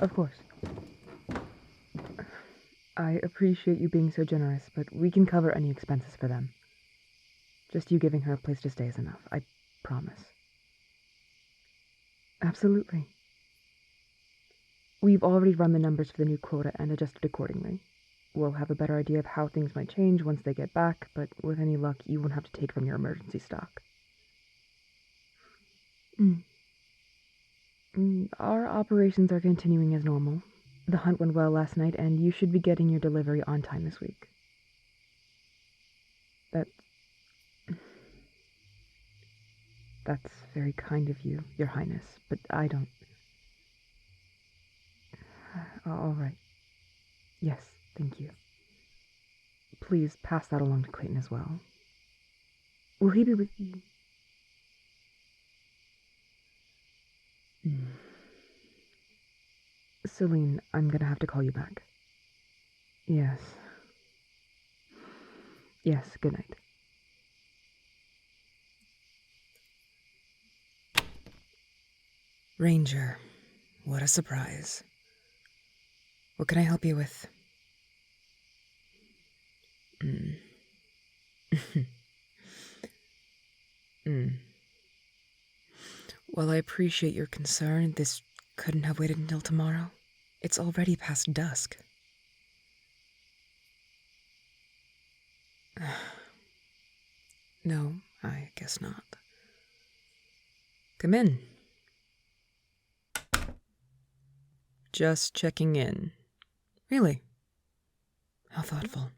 Of course. I appreciate you being so generous, but we can cover any expenses for them. Just you giving her a place to stay is enough, I promise. Absolutely. We've already run the numbers for the new quota and adjusted accordingly. We'll have a better idea of how things might change once they get back, but with any luck, you won't have to take from your emergency stock. Our operations are continuing as normal. The hunt went well last night, and you should be getting your delivery on time this week. That's very kind of you, Your Highness, but I don't... All right. Yes, thank you. Please pass that along to Clayton as well. Will he be with you? Celine, I'm gonna have to call you back. Yes. Yes, good night. Ranger, what a surprise. What can I help you with? Well, I appreciate your concern. This couldn't have waited until tomorrow. It's already past dusk. No, I guess not. Come in. Just checking in. Really? How thoughtful.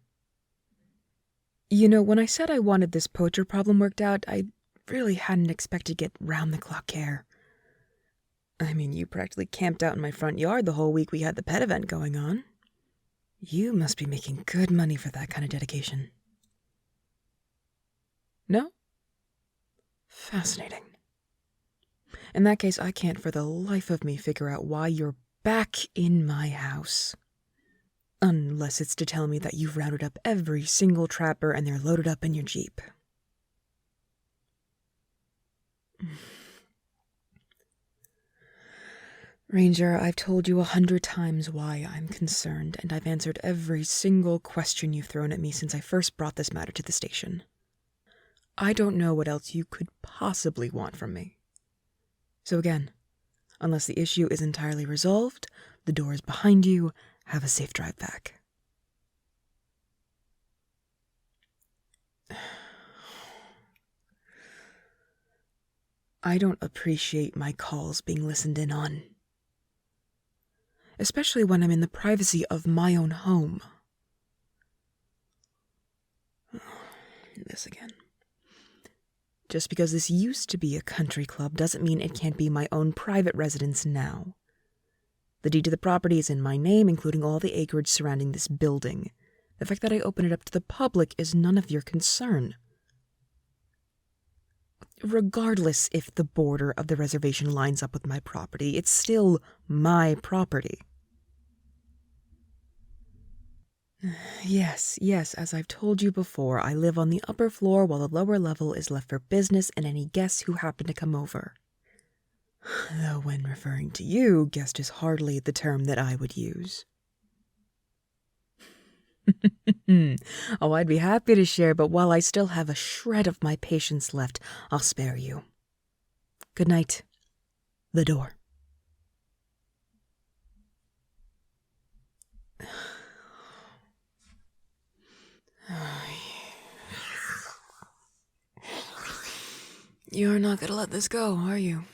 You know, when I said I wanted this poacher problem worked out, I really hadn't expected to get round-the-clock care. I mean, you practically camped out in my front yard the whole week we had the pet event going on. You must be making good money for that kind of dedication. No? Fascinating. In that case, I can't for the life of me figure out why you're back in my house. Unless it's to tell me that you've rounded up every single trapper and they're loaded up in your Jeep. Ranger, I've told you 100 times why I'm concerned, and I've answered every single question you've thrown at me since I first brought this matter to the station. I don't know what else you could possibly want from me. So again, unless the issue is entirely resolved, the door is behind you. Have a safe drive back. I don't appreciate my calls being listened in on. Especially when I'm in the privacy of my own home. This again. Just because this used to be a country club doesn't mean it can't be my own private residence now. The deed to the property is in my name, including all the acreage surrounding this building. The fact that I open it up to the public is none of your concern. Regardless if the border of the reservation lines up with my property, it's still my property. Yes, as I've told you before, I live on the upper floor while the lower level is left for business and any guests who happen to come over. Though when referring to you, guest is hardly the term that I would use. Oh, I'd be happy to share, but while I still have a shred of my patience left, I'll spare you. Good night. The door. You're not gonna let this go, are you?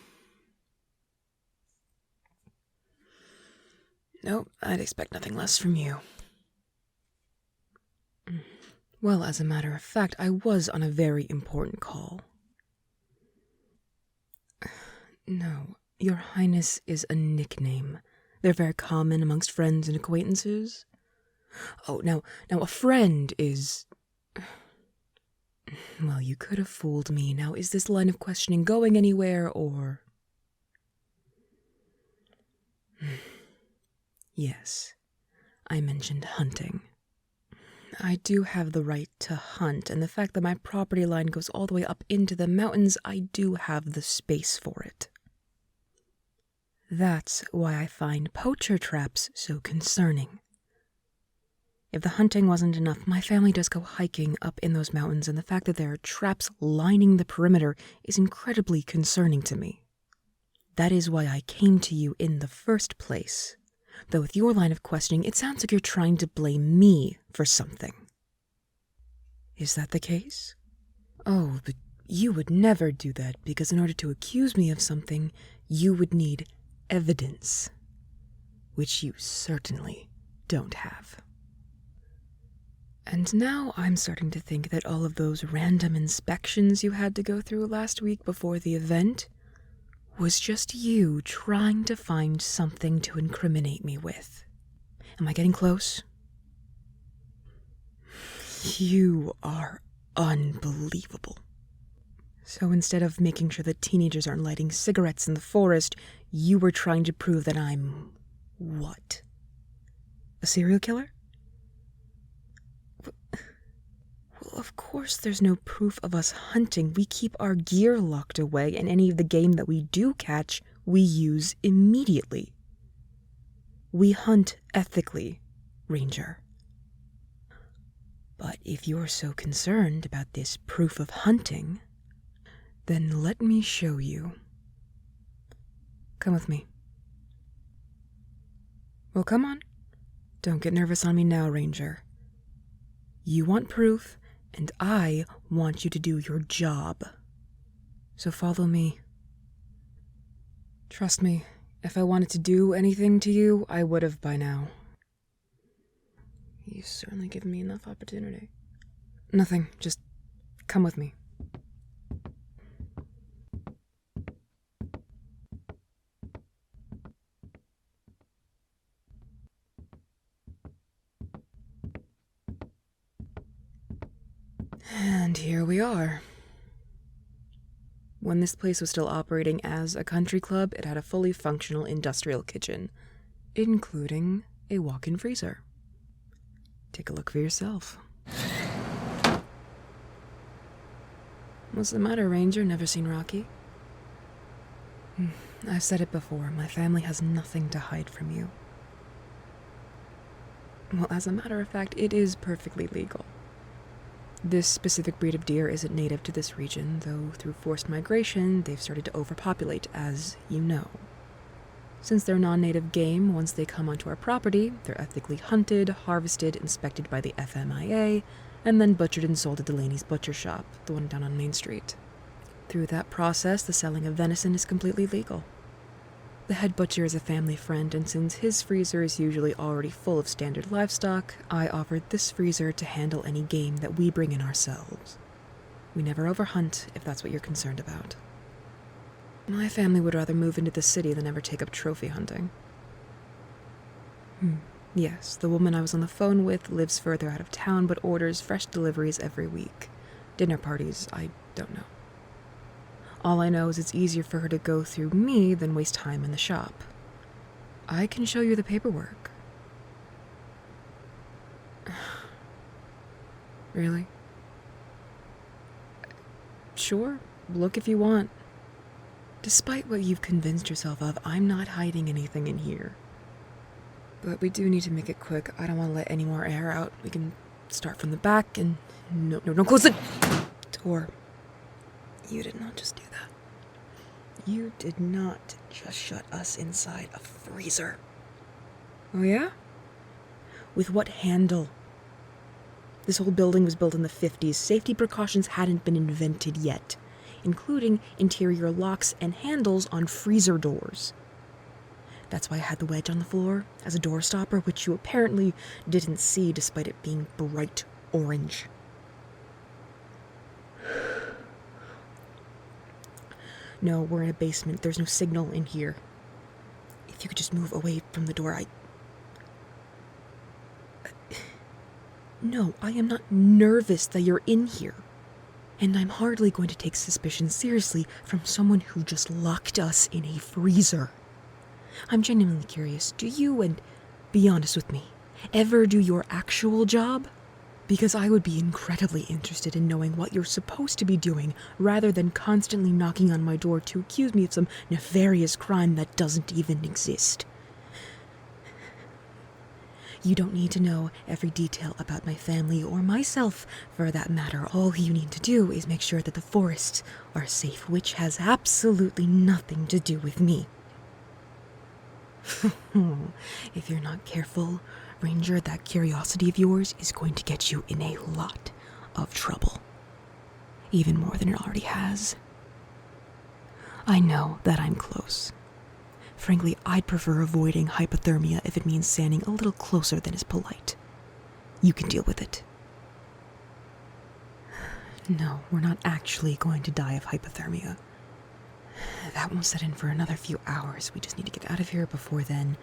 Nope, I'd expect nothing less from you. Well, as a matter of fact, I was on a very important call. No, Your Highness is a nickname. They're very common amongst friends and acquaintances. Oh, now a friend is... Well, you could have fooled me. Now, is this line of questioning going anywhere, or... Yes, I mentioned hunting. I do have the right to hunt, and the fact that my property line goes all the way up into the mountains, I do have the space for it. That's why I find poacher traps so concerning. If the hunting wasn't enough, my family does go hiking up in those mountains, and the fact that there are traps lining the perimeter is incredibly concerning to me. That is why I came to you in the first place. Though with your line of questioning, it sounds like you're trying to blame me for something. Is that the case? Oh, but you would never do that, because in order to accuse me of something, you would need evidence, which you certainly don't have. And now I'm starting to think that all of those random inspections you had to go through last week before the event was just you trying to find something to incriminate me with. Am I getting close? You are unbelievable. So instead of making sure that teenagers aren't lighting cigarettes in the forest, you were trying to prove that I'm... what? A serial killer? Well, of course there's no proof of us hunting. We keep our gear locked away, and any of the game that we do catch, we use immediately. We hunt ethically, Ranger. But if you're so concerned about this proof of hunting, then let me show you. Come with me. Well, come on. Don't get nervous on me now, Ranger. You want proof, and I want you to do your job. So follow me. Trust me, if I wanted to do anything to you, I would have by now. You've certainly given me enough opportunity. Nothing, just come with me. And here we are. When this place was still operating as a country club, it had a fully functional industrial kitchen, including a walk-in freezer. Take a look for yourself. What's the matter, Ranger? Never seen Rocky? I've said it before, my family has nothing to hide from you. Well, as a matter of fact, it is perfectly legal. This specific breed of deer isn't native to this region, though through forced migration, they've started to overpopulate, as you know. Since they're non-native game, once they come onto our property, they're ethically hunted, harvested, inspected by the FMIA, and then butchered and sold at Delaney's Butcher Shop, the one down on Main Street. Through that process, the selling of venison is completely legal. The head butcher is a family friend, and since his freezer is usually already full of standard livestock, I offered this freezer to handle any game that we bring in ourselves. We never overhunt, if that's what you're concerned about. My family would rather move into the city than ever take up trophy hunting. Yes, the woman I was on the phone with lives further out of town but orders fresh deliveries every week. Dinner parties, I don't know. All I know is it's easier for her to go through me than waste time in the shop. I can show you the paperwork. Really? Sure, look if you want. Despite what you've convinced yourself of, I'm not hiding anything in here. But we do need to make it quick. I don't want to let any more air out. We can start from the back and... No, close the door. You did not just do that. You did not just shut us inside a freezer. Oh yeah? With what handle? This whole building was built in the 50s. Safety precautions hadn't been invented yet, including interior locks and handles on freezer doors. That's why I had the wedge on the floor as a door stopper, which you apparently didn't see despite it being bright orange. No, we're in a basement. There's no signal in here. If you could just move away from the door, No, I am not nervous that you're in here. And I'm hardly going to take suspicion seriously from someone who just locked us in a freezer. I'm genuinely curious. Do you, and be honest with me, ever do your actual job? Because I would be incredibly interested in knowing what you're supposed to be doing, rather than constantly knocking on my door to accuse me of some nefarious crime that doesn't even exist. You don't need to know every detail about my family or myself, for that matter. All you need to do is make sure that the forests are safe, which has absolutely nothing to do with me. If you're not careful, Ranger, that curiosity of yours is going to get you in a lot of trouble. Even more than it already has. I know that I'm close. Frankly, I'd prefer avoiding hypothermia if it means standing a little closer than is polite. You can deal with it. No, we're not actually going to die of hypothermia. That won't set in for another few hours. We just need to get out of here before then.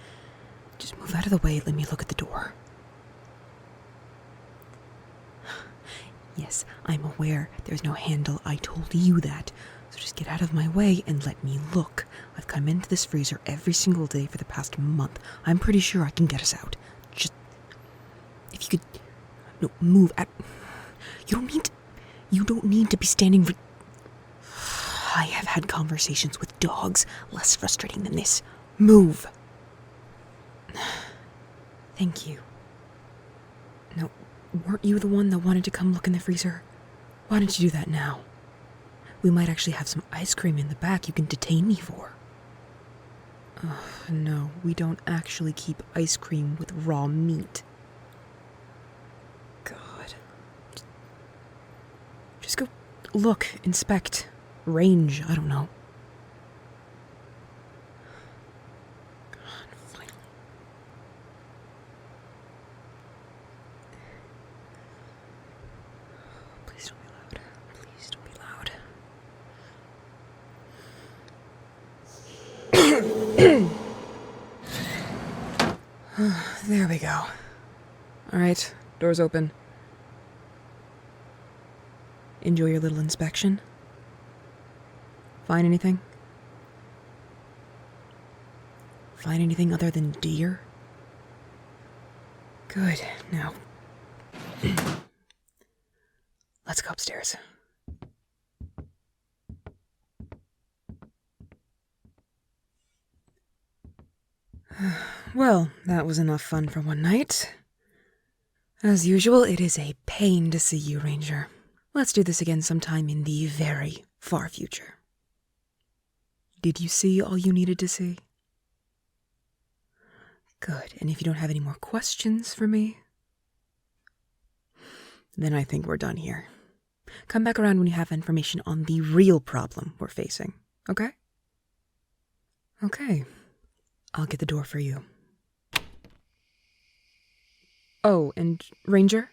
Just move out of the way, let me look at the door. Yes, I'm aware there's no handle. I told you that. So just get out of my way and let me look. I've come into this freezer every single day for the past month. I'm pretty sure I can get us out. Just, if you could, no, move out. You don't need to be standing. I have had conversations with dogs less frustrating than this. Move. Thank you. No, weren't you the one that wanted to come look in the freezer? Why don't you do that now? We might actually have some ice cream in the back you can detain me for. No, we don't actually keep ice cream with raw meat. God. Just go look, inspect, range, I don't know. God, finally. Please don't be loud. Please don't be loud. There we go. Alright, door's open. Enjoy your little inspection. Find anything? Find anything other than deer? Good. Now, let's go upstairs. Well, that was enough fun for one night. As usual, it is a pain to see you, Ranger. Let's do this again sometime in the very far future. Did you see all you needed to see? Good, and if you don't have any more questions for me, then I think we're done here. Come back around when you have information on the real problem we're facing, okay? Okay. I'll get the door for you. Oh, and Ranger?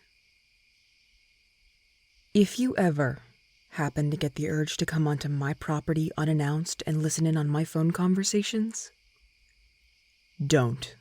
If you ever happen to get the urge to come onto my property unannounced and listen in on my phone conversations, don't.